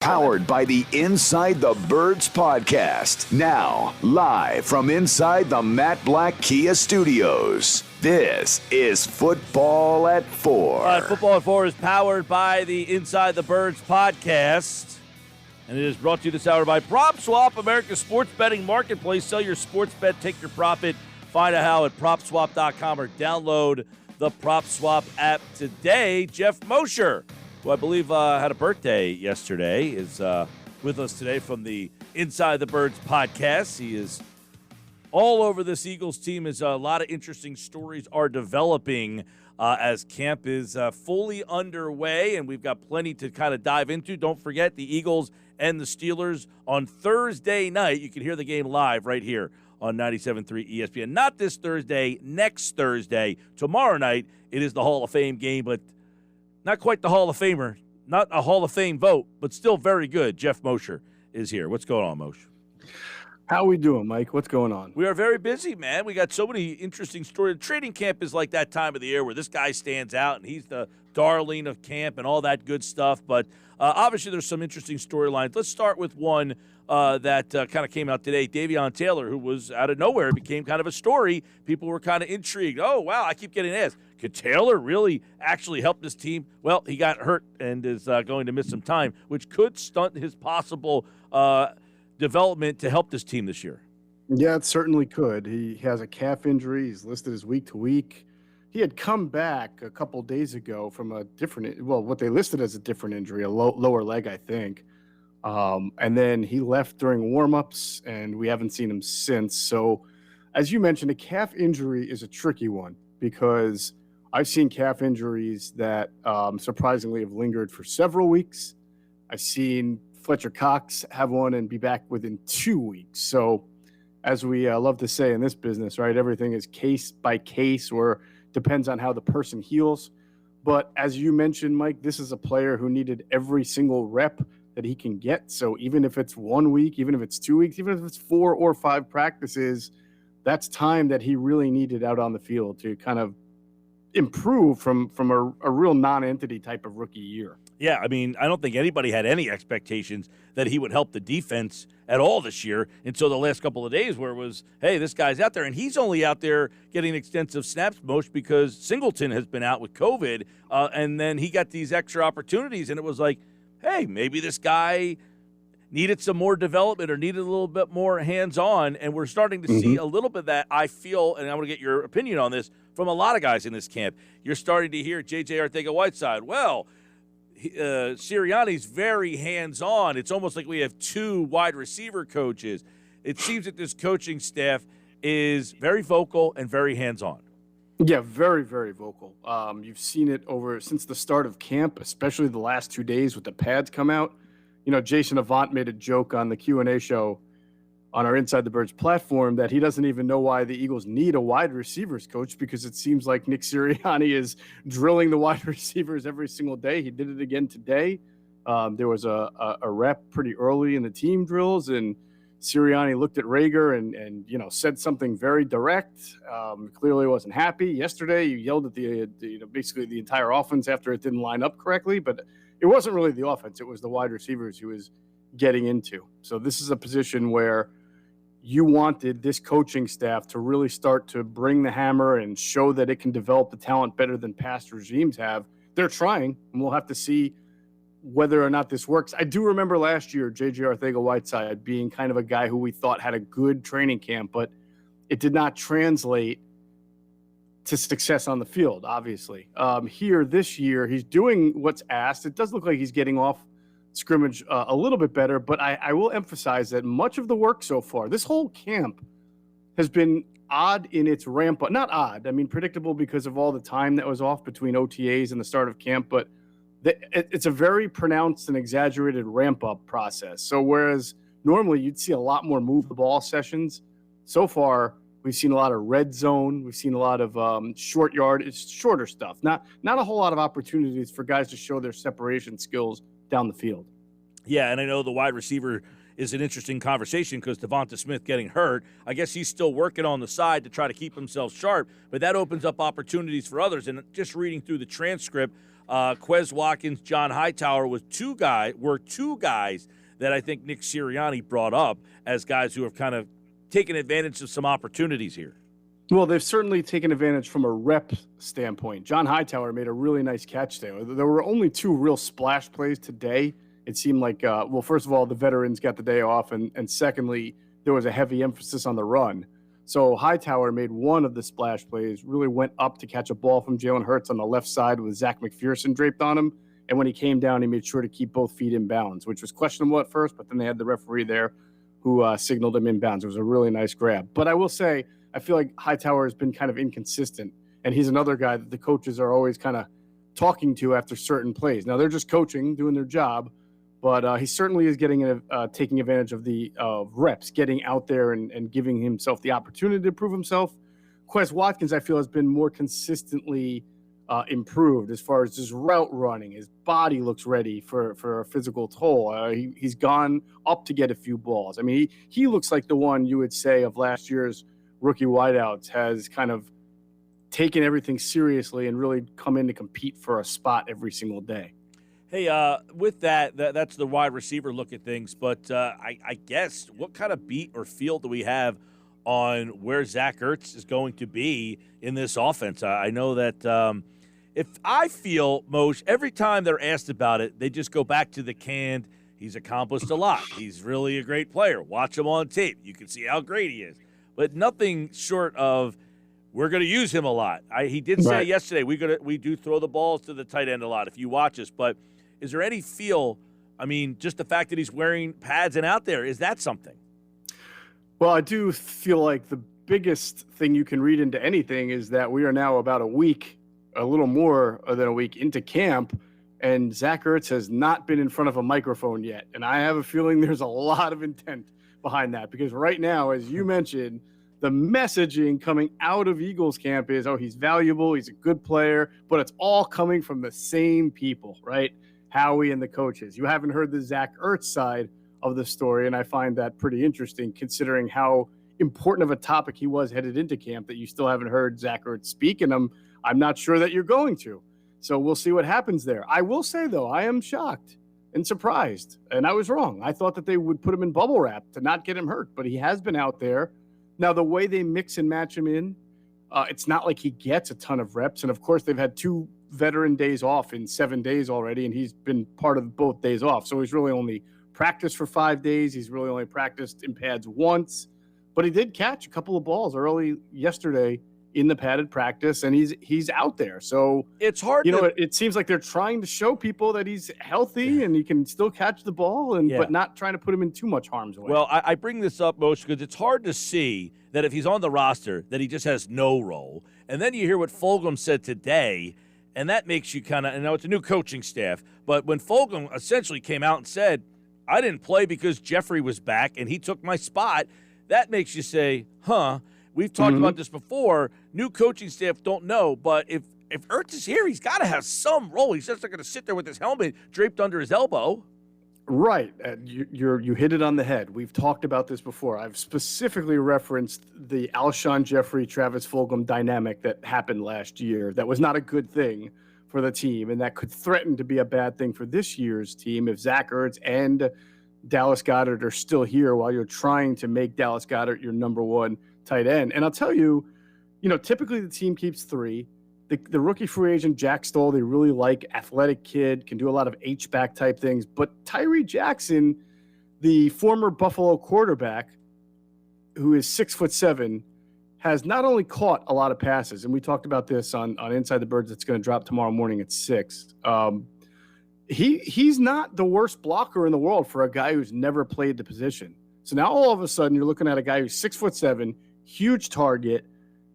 Powered by the Inside the Birds podcast. Now, live from inside the Matt Black Kia Studios. This is Football at 4. Football at 4 is powered by the Inside the Birds podcast. And it is brought to you this hour by PropSwap, America's sports betting marketplace. Sell your sports bet, take your profit. Find out how at PropSwap.com or download the PropSwap app today. Geoff Mosher, who I believe had a birthday yesterday, is with us today from the Inside the Birds podcast. He is all over this Eagles team as a lot of interesting stories are developing as camp is fully underway, and we've got plenty to kind of dive into. Don't forget the Eagles and the Steelers on Thursday night. You can hear the game live right here on 97.3 ESPN. Not this Thursday, next Thursday. Tomorrow night, it is the Hall of Fame game, but not quite the Hall of Famer, not a Hall of Fame vote, but still very good. Geoff Mosher is here. What's going on, Mosher? How we doing, Mike? What's going on? We are very busy, man. We got so many interesting stories. Training camp is like that time of the year where this guy stands out and he's the darling of camp and all that good stuff. But obviously there's some interesting storylines. Let's start with one that kind of came out today. Davion Taylor, who was out of nowhere, became kind of a story. People were kind of intrigued. Oh, wow, I keep getting asked. Could Taylor really actually help this team? Well, he got hurt and is going to miss some time, which could stunt his possible development to help this team this year. Yeah, it certainly could. He has a calf injury. He's listed as week to week. He had come back a couple days ago from a different, well, what they listed as a different injury, a lower leg, I think. And then he left during warmups, and we haven't seen him since. So, as you mentioned, a calf injury is a tricky one because I've seen calf injuries that surprisingly have lingered for several weeks. I've seen Fletcher Cox have one and be back within 2 weeks. So, as we love to say in this business, right, everything is case by case or depends on how the person heals. But as you mentioned, Mike, this is a player who needed every single rep that he can get. So even if it's 1 week, even if it's 2 weeks, even if it's 4 or 5 practices, that's time that he really needed out on the field to kind of improve from a real non-entity type of rookie year. Yeah, I mean, I don't think anybody had any expectations that he would help the defense at all this year until the last couple of days where it was, hey, this guy's out there. And he's only out there getting extensive snaps most because Singleton has been out with COVID. And then he got these extra opportunities, and it was like, hey, maybe this guy needed some more development or needed a little bit more hands-on. And we're starting to see a little bit of that, I feel, and I want to get your opinion on this, from a lot of guys in this camp. You're starting to hear J.J. Arcega-Whiteside, well, Sirianni's very hands-on. It's almost like we have 2 wide receiver coaches. It seems that this coaching staff is very vocal and very hands-on. Yeah, very, very vocal. You've seen it since the start of camp, especially the last 2 days with the pads come out. You know, Jason Avant made a joke on the Q&A show on our Inside the Birds platform that he doesn't even know why the Eagles need a wide receivers coach because it seems like Nick Sirianni is drilling the wide receivers every single day. He did it again today. There was a rep pretty early in the team drills, and Sirianni looked at Rager and said something very direct. Clearly wasn't happy. Yesterday, you yelled at basically the entire offense after it didn't line up correctly, but it wasn't really the offense. It was the wide receivers he was getting into. So this is a position where you wanted this coaching staff to really start to bring the hammer and show that it can develop the talent better than past regimes have. They're trying, and we'll have to see whether or not this works. I do remember last year, J.J. Arcega-Whiteside being kind of a guy who we thought had a good training camp, but it did not translate to success on the field, obviously. Here this year, he's doing what's asked. It does look like he's getting off scrimmage a little bit better, but I will emphasize that much of the work so far, this whole camp has been odd in its ramp up. Not odd, I mean predictable because of all the time that was off between OTAs and the start of camp, but it's a very pronounced and exaggerated ramp up process. So whereas normally you'd see a lot more move the ball sessions, so far we've seen a lot of red zone. We've seen a lot of short yard. It's shorter stuff. Not a whole lot of opportunities for guys to show their separation skills down the field. Yeah, and I know the wide receiver is an interesting conversation because Devonta Smith getting hurt. I guess he's still working on the side to try to keep himself sharp, but that opens up opportunities for others. And just reading through the transcript, Quez Watkins, John Hightower were two guys that I think Nick Sirianni brought up as guys who have kind of taken advantage of some opportunities here. Well, they've certainly taken advantage from a rep standpoint. John Hightower made a really nice catch there. There were only two real splash plays today. It seemed like, first of all, the veterans got the day off, and secondly, there was a heavy emphasis on the run. So Hightower made one of the splash plays, really went up to catch a ball from Jalen Hurts on the left side with Zach McPherson draped on him. And when he came down, he made sure to keep both feet in bounds, which was questionable at first, but then they had the referee there who signaled him in bounds. It was a really nice grab. But I will say, I feel like Hightower has been kind of inconsistent, and he's another guy that the coaches are always kind of talking to after certain plays. Now, they're just coaching, doing their job, but he certainly is taking advantage of the reps, getting out there and giving himself the opportunity to prove himself. Quez Watkins, I feel, has been more consistently improved as far as his route running. His body looks ready for a physical toll. He's gone up to get a few balls. I mean, he looks like the one you would say of last year's rookie wideouts has kind of taken everything seriously and really come in to compete for a spot every single day. Hey, with that's the wide receiver look at things, but I guess what kind of beat or feel do we have on where Zach Ertz is going to be in this offense? I know that if I feel, Moshe, every time they're asked about it, they just go back to the canned, he's accomplished a lot. He's really a great player. Watch him on tape. You can see how great he is. But nothing short of we're going to use him a lot. He did say yesterday we do throw the balls to the tight end a lot if you watch us. But is there any feel, I mean, just the fact that he's wearing pads and out there, is that something? Well, I do feel like the biggest thing you can read into anything is that we are now about a little more than a week into camp, and Zach Ertz has not been in front of a microphone yet. And I have a feeling there's a lot of intent behind that, because right now, as you mentioned, the messaging coming out of Eagles camp is, oh, he's valuable, he's a good player, but it's all coming from the same people, right? Howie and the coaches. You haven't heard the Zach Ertz side of the story, and I find that pretty interesting considering how important of a topic he was headed into camp, that you still haven't heard Zach Ertz speak, and I'm not sure that you're going to. So we'll see what happens there. I will say, though, I am shocked and surprised, and I was wrong. I thought that they would put him in bubble wrap to not get him hurt, but he has been out there. Now, the way they mix and match him in, it's not like he gets a ton of reps, and of course they've had 2 veteran days off in 7 days already, and he's been part of both days off, so he's really only practiced for 5 days. He's really only practiced in pads once, but he did catch a couple of balls early yesterday in the padded practice, and he's out there. So it's hard. It seems like they're trying to show people that he's healthy and he can still catch the ball, but not trying to put him in too much harm's way. Well, I bring this up, Moshe, because it's hard to see that if he's on the roster, that he just has no role. And then you hear what Fulgham said today, and that makes you kind of, and now it's a new coaching staff, but when Fulgham essentially came out and said, I didn't play because Jeffrey was back and he took my spot, that makes you say, we've talked about this before. New coaching staff don't know, but if Ertz is here, he's got to have some role. He's just not going to sit there with his helmet draped under his elbow. Right. You hit it on the head. We've talked about this before. I've specifically referenced the Alshon Jeffrey, Travis Fulgham dynamic that happened last year. That was not a good thing for the team, and that could threaten to be a bad thing for this year's team if Zach Ertz and Dallas Goedert are still here while you're trying to make Dallas Goedert your number one tight end. And I'll tell you, typically the team keeps 3. The rookie free agent, Jack Stoll, they really like, athletic kid, can do a lot of H-back type things. But Tyree Jackson, the former Buffalo quarterback, who is 6'7", has not only caught a lot of passes, and we talked about this on Inside the Birds that's going to drop tomorrow morning at 6. He's not the worst blocker in the world for a guy who's never played the position. So now all of a sudden you're looking at a guy who's 6'7", huge target,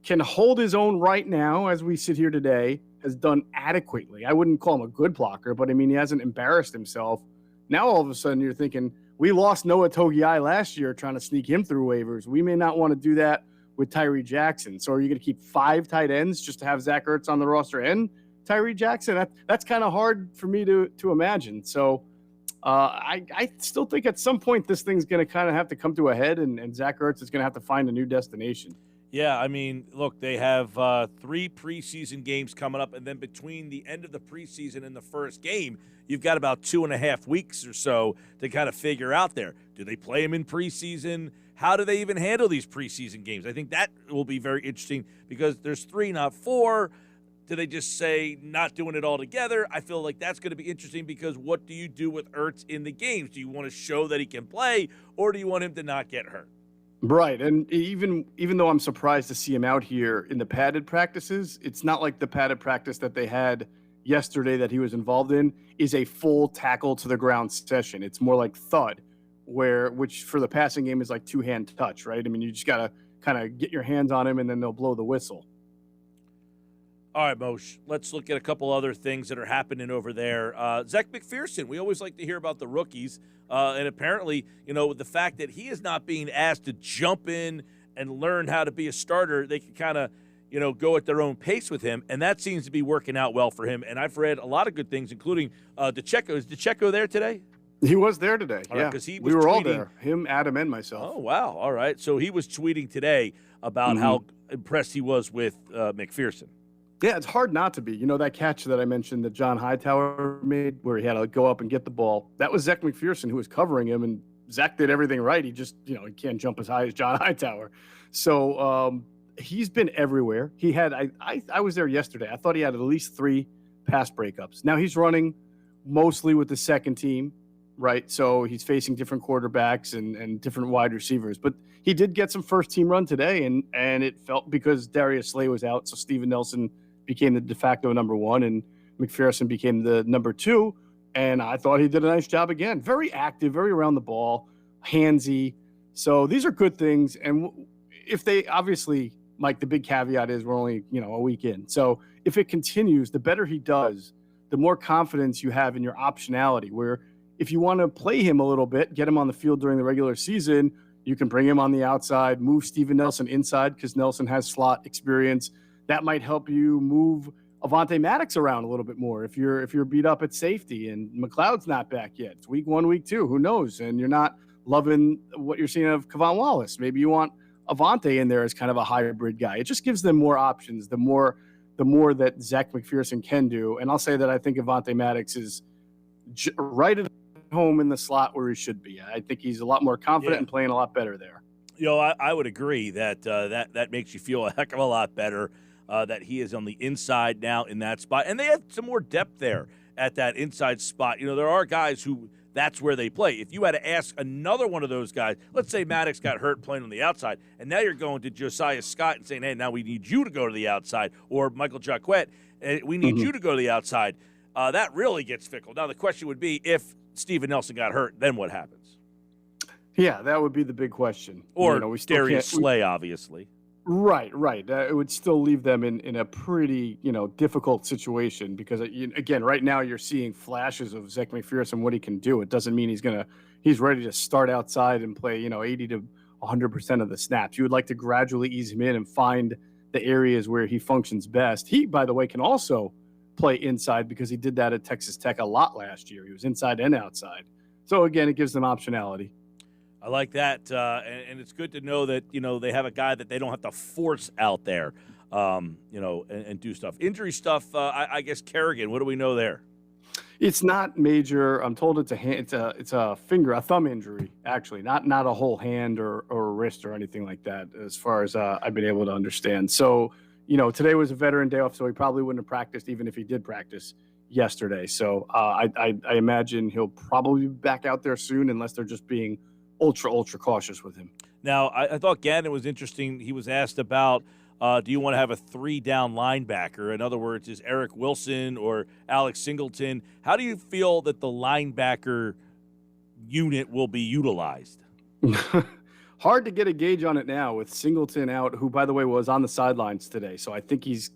can hold his own right now as we sit here today, has done adequately. I wouldn't call him a good blocker, but I mean, he hasn't embarrassed himself. Now all of a sudden you're thinking, we lost Noah Togiai last year trying to sneak him through waivers. We may not want to do that with Tyree Jackson. So are you going to keep 5 tight ends just to have Zach Ertz on the roster and Tyree Jackson? That's kind of hard for me to imagine. So I still think at some point this thing's going to kind of have to come to a head, and Zach Ertz is going to have to find a new destination. Yeah, I mean, look, they have 3 preseason games coming up, and then between the end of the preseason and the first game, you've got about 2.5 weeks or so to kind of figure out there. Do they play them in preseason? How do they even handle these preseason games? I think that will be very interesting because there's 3, not 4. Do they just say not doing it all together? I feel like that's going to be interesting because what do you do with Ertz in the games? Do you want to show that he can play, or do you want him to not get hurt? Right, and even though I'm surprised to see him out here in the padded practices, it's not like the padded practice that they had yesterday that he was involved in is a full tackle to the ground session. It's more like thud, which for the passing game is like 2-hand touch, right? I mean, you just got to kind of get your hands on him and then they'll blow the whistle. All right, Moshe, let's look at a couple other things that are happening over there. Zach McPherson, we always like to hear about the rookies. And apparently, the fact that he is not being asked to jump in and learn how to be a starter, they can kind of, go at their own pace with him. And that seems to be working out well for him. And I've read a lot of good things, including DeCecco. Is DeCecco there today? He was there today, all right, yeah. Because we were all there, him, Adam, and myself. Oh, wow. All right. So he was tweeting today about how impressed he was with McPherson. Yeah, it's hard not to be. That catch that I mentioned that John Hightower made where he had to go up and get the ball, that was Zach McPherson who was covering him, and Zach did everything right. He just, he can't jump as high as John Hightower. So he's been everywhere. He had, I was there yesterday. I thought he had at least 3 pass breakups. Now he's running mostly with the second team, right? So he's facing different quarterbacks and different wide receivers. But he did get some first team run today, and it felt because Darius Slay was out, so Steven Nelson became the de facto number 1, and McPherson became the number 2. And I thought he did a nice job again. Very active, very around the ball, handsy. So these are good things. And if they obviously, Mike, the big caveat is we're only, a week in. So if it continues, the better he does, the more confidence you have in your optionality, where if you want to play him a little bit, get him on the field during the regular season, you can bring him on the outside, move Steven Nelson inside because Nelson has slot experience. That might help you move Avonte Maddox around a little bit more if you're beat up at safety and McLeod's not back yet. It's week 1, week 2, who knows? And you're not loving what you're seeing of Kevon Wallace. Maybe you want Avonte in there as kind of a hybrid guy. It just gives them more options. The more that Zach McPherson can do. And I'll say that I think Avonte Maddox is right at home in the slot where he should be. I think he's a lot more confident and playing a lot better there. I would agree that that makes you feel a heck of a lot better. That he is on the inside now in that spot. And they have some more depth there at that inside spot. There are guys who that's where they play. If you had to ask another one of those guys, let's say Maddox got hurt playing on the outside, and now you're going to Josiah Scott and saying, hey, now we need you to go to the outside, or Michael Jacquet, we need you to go to the outside. That really gets fickle. Now the question would be if Steven Nelson got hurt, then what happens? Yeah, that would be the big question. Or Darius Slay, obviously. Right. It would still leave them in a pretty, difficult situation because, again, right now you're seeing flashes of Zach McPherson, what he can do. It doesn't mean he's ready to start outside and play, 80 to 100% of the snaps. You would like to gradually ease him in and find the areas where he functions best. He, by the way, can also play inside because he did that at Texas Tech a lot last year. He was inside and outside. So, again, it gives them optionality. I like that, and it's good to know that, they have a guy that they don't have to force out there, and do stuff. Injury stuff, I guess Kerrigan, what do we know there? It's not major. I'm told it's a thumb injury, actually, not a whole hand or wrist or anything like that, as far as I've been able to understand. So, today was a veteran day off, so he probably wouldn't have practiced even if he did practice yesterday. So I imagine he'll probably be back out there soon unless they're just being ultra cautious with him. Now, I thought Gannon was interesting. He was asked about, do you want to have a 3-down linebacker? In other words, is Eric Wilson or Alex Singleton? How do you feel that the linebacker unit will be utilized? Hard to get a gauge on it now with Singleton out, who, by the way, was on the sidelines today. So I think he's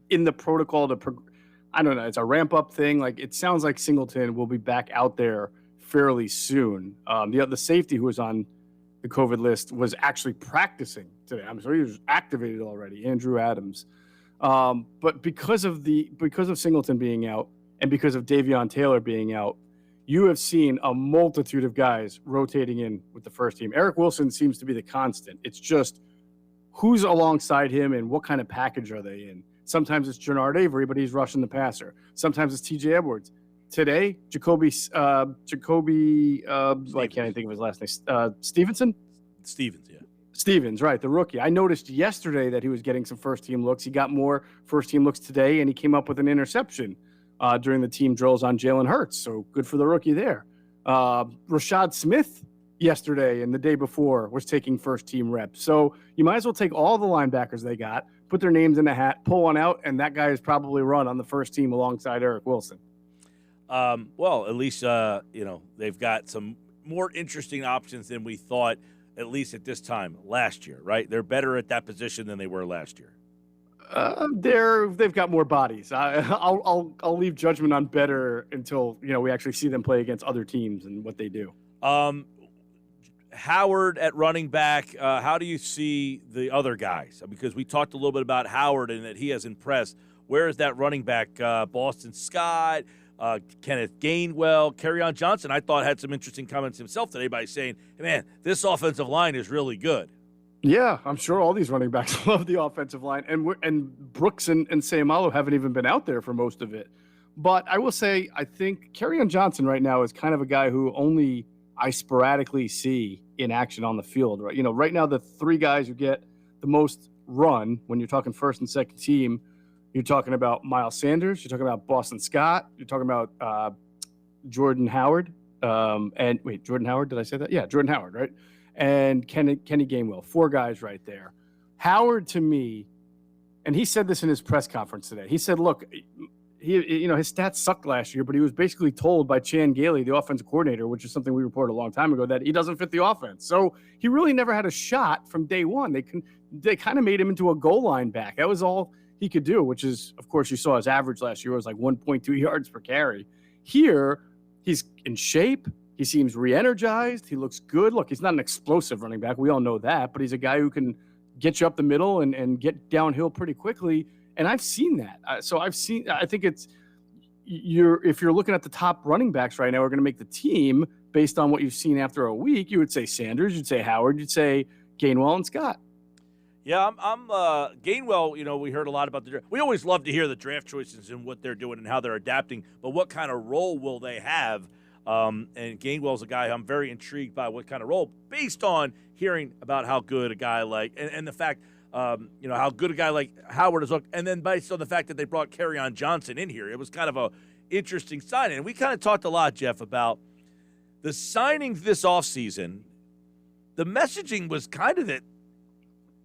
in the protocol I don't know, it's a ramp-up thing. Like, it sounds like Singleton will be back out there fairly soon. The safety who was on the COVID list was actually practicing today. I'm sorry, he was activated already, Andrew Adams. But because of Singleton being out and because of Davion Taylor being out, you have seen a multitude of guys rotating in with the first team. Eric Wilson seems to be the constant. It's just who's alongside him and what kind of package are they in. Sometimes it's Jernard Avery, but he's rushing the passer. Sometimes it's TJ Edwards. Today, Jacoby, why can't I think of his last name? Stevenson? Stevens, yeah. Stevens, right, the rookie. I noticed yesterday that he was getting some first-team looks. He got more first-team looks today, and he came up with an interception during the team drills on Jalen Hurts. So good for the rookie there. Rashad Smith yesterday and the day before was taking first-team reps. So you might as well take all the linebackers they got, put their names in a hat, pull one out, and that guy is probably run on the first team alongside Eric Wilson. Well, at least, they've got some more interesting options than we thought, at least at this time last year, right? They're better at that position than they were last year. They've got more bodies. I'll leave judgment on better until, we actually see them play against other teams and what they do. Howard at running back, how do you see the other guys? Because we talked a little bit about Howard and that he has impressed. Where is that running back? Boston Scott, Kenneth Gainwell, Kerryon Johnson, I thought had some interesting comments himself today by saying, hey, man, this offensive line is really good. Yeah, I'm sure all these running backs love the offensive line. And Brooks and Sayamalu haven't even been out there for most of it. But I will say, I think Kerryon Johnson right now is kind of a guy who only I sporadically see in action on the field. Right, right now the three guys who get the most run when you're talking first and second team, you're talking about Miles Sanders, you're talking about Boston Scott, you're talking about Jordan Howard. Jordan Howard, did I say that? Yeah, Jordan Howard, right? And Kenny Gainwell, four guys right there. Howard, to me, and he said this in his press conference today. He said, look, his stats sucked last year, but he was basically told by Chan Gailey, the offensive coordinator, which is something we reported a long time ago, that he doesn't fit the offense. So he really never had a shot from day one. They kind of made him into a goal line back. That was all he could do, which is, of course, you saw his average last year was like 1.2 yards per carry. Here, he's in shape. He seems re-energized. He looks good. Look, he's not an explosive running back. We all know that, but he's a guy who can get you up the middle and get downhill pretty quickly. And I've seen that. I think if you're looking at the top running backs right now, we're going to make the team based on what you've seen after a week. You would say Sanders, you'd say Howard, you'd say Gainwell and Scott. Yeah, I'm Gainwell, we heard a lot about the draft. We always love to hear the draft choices and what they're doing and how they're adapting, but what kind of role will they have? And Gainwell's a guy I'm very intrigued by what kind of role, based on hearing about how good a guy like, and the fact, how good a guy like Howard has looked, and then based on the fact that they brought Kerryon Johnson in here. It was kind of a interesting signing. And we kind of talked a lot, Geoff, about the signings this offseason. The messaging was kind of that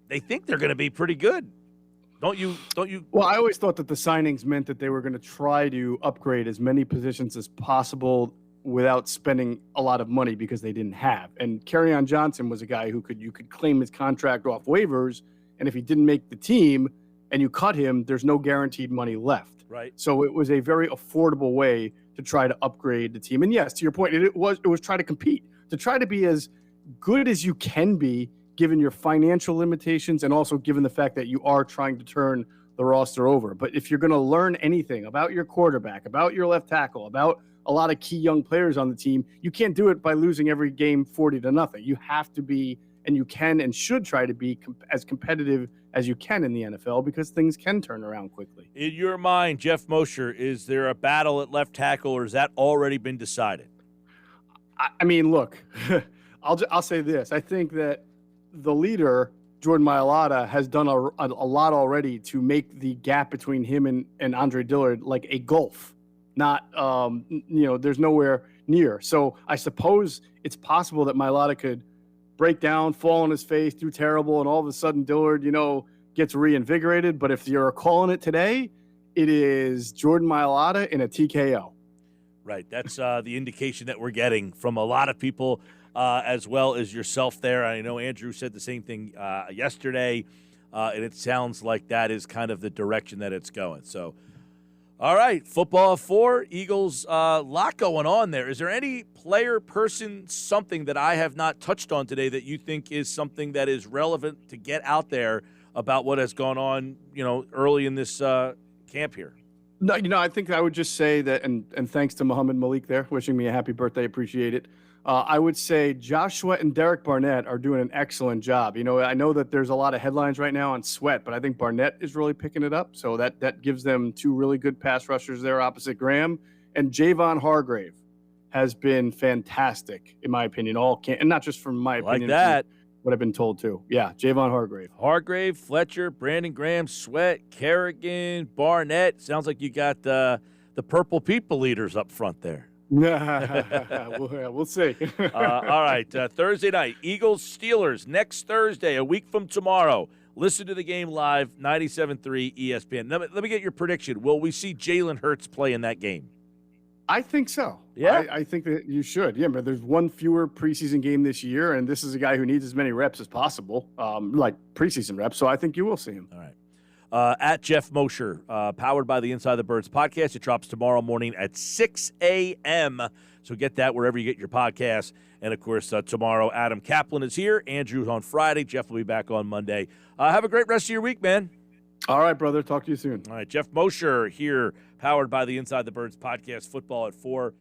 they think they're going to be pretty good. Don't you? Well, I always thought that the signings meant that they were going to try to upgrade as many positions as possible without spending a lot of money because they didn't have. And Kerryon Johnson was a guy who you could claim his contract off waivers, and if he didn't make the team and you cut him, there's no guaranteed money left. Right. So it was a very affordable way to try to upgrade the team. And yes, to your point, it was try to compete, to try to be as good as you can be given your financial limitations and also given the fact that you are trying to turn the roster over. But if you're going to learn anything about your quarterback, about your left tackle, about a lot of key young players on the team, you can't do it by losing every game 40-0. You have to be, and you can and should try to be as competitive as you can in the NFL because things can turn around quickly. In your mind, Geoff Mosher, is there a battle at left tackle, or has that already been decided? I mean, look, I'll say this. I think that the leader, Jordan Mailata, has done a lot already to make the gap between him and Andre Dillard like a gulf. Not, there's nowhere near. So I suppose it's possible that Mailata could break down, fall on his face, do terrible, and all of a sudden Dillard, gets reinvigorated. But if you're calling it today, it is Jordan Mailata in a TKO. Right. That's the indication that we're getting from a lot of people, as well as yourself there. I know Andrew said the same thing yesterday, and it sounds like that is kind of the direction that it's going. So, all right, football at 4, Eagles, lot going on there. Is there any player, person, something that I have not touched on today that you think is something that is relevant to get out there about what has gone on, early in this camp here? No, I think I would just say that, and thanks to Muhammad Malik there, wishing me a happy birthday, appreciate it. I would say Josh Sweat and Derek Barnett are doing an excellent job. I know that there's a lot of headlines right now on Sweat, but I think Barnett is really picking it up. So that gives them two really good pass rushers there opposite Graham. And Javon Hargrave has been fantastic, in my opinion. And not just from my opinion. Like that. What I've been told too. Yeah, Javon Hargrave. Hargrave, Fletcher, Brandon Graham, Sweat, Kerrigan, Barnett. Sounds like you got the purple people leaders up front there. We'll see. All right, Thursday night, Eagles-Steelers next Thursday, a week from tomorrow. Listen to the game live, 97.3 ESPN. Let me get your prediction. Will we see Jalen Hurts play in that game? I think so. Yeah? I think that you should. Yeah, but there's one fewer preseason game this year, and this is a guy who needs as many reps as possible, like preseason reps, so I think you will see him. All right. At Geoff Mosher, powered by the Inside the Birds podcast. It drops tomorrow morning at 6 a.m., so get that wherever you get your podcasts. And, of course, tomorrow Adam Kaplan is here. Andrew's on Friday. Jeff will be back on Monday. Have a great rest of your week, man. All right, brother. Talk to you soon. All right, Geoff Mosher here, powered by the Inside the Birds podcast, Football at 4.